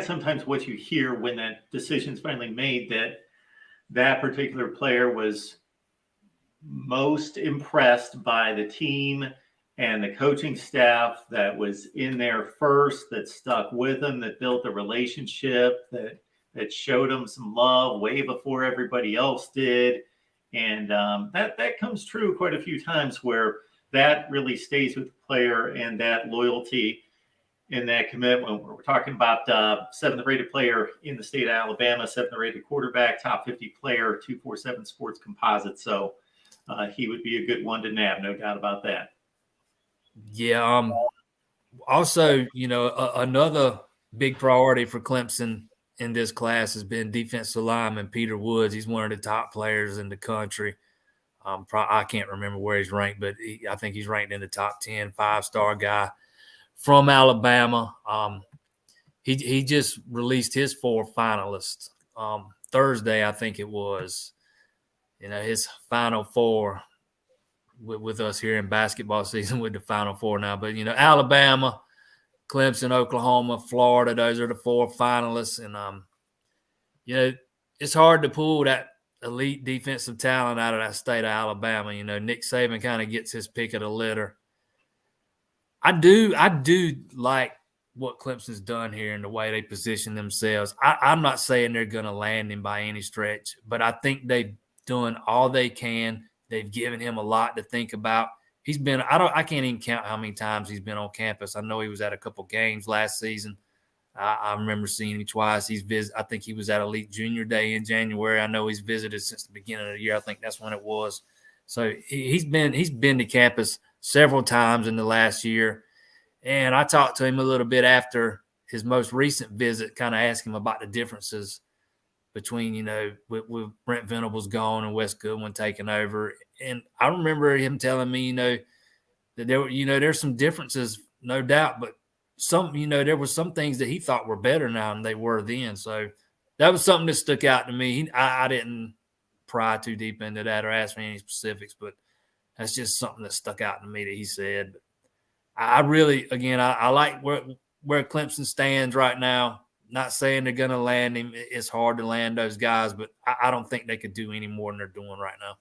sometimes what you hear when that decision's finally made, that particular player was most impressed by the team and the coaching staff that was in there first, that stuck with them, that built a relationship, that showed them some love way before everybody else did. And that comes true quite a few times, where that really stays with the player, and that loyalty and that commitment. We're talking about seventh rated player in the state of Alabama, seventh rated quarterback, top 50 player, 247 sports composite. So he would be a good one to nab, no doubt about that. Yeah. Also, another big priority for Clemson in this class has been defensive lineman Peter Woods. He's one of the top players in the country. I can't remember where he's ranked, but I think he's ranked in the top 10, 5-star guy from Alabama. He just released his 4 finalists Thursday, I think it was. His final 4 with us here in basketball season with the final 4 now. But, Alabama, Clemson, Oklahoma, Florida, those are the 4 finalists. And, it's hard to pull that elite defensive talent out of that state of Alabama. Nick Saban kind of gets his pick of the litter. I do like what Clemson's done here and the way they position themselves. I'm not saying they're going to land him by any stretch, but I think they've done all they can. They've given him a lot to think about. He's been, I can't even count how many times he's been on campus. I know he was at a couple games last season. I remember seeing him twice. I think he was at Elite Junior Day in January. I know he's visited since the beginning of the year. I think that's when it was. So he's been to campus several times in the last year. And I talked to him a little bit after his most recent visit, kind of asked him about the differences between, with Brent Venables gone and Wes Goodwin taking over. And I remember him telling me, that there's some differences, no doubt, but there were some things that he thought were better now than they were then. So that was something that stuck out to me. I didn't pry too deep into that or ask me any specifics, but that's just something that stuck out to me that he said. I really, again, I like where Clemson stands right now. Not saying they're going to land him. It's hard to land those guys, but I don't think they could do any more than they're doing right now.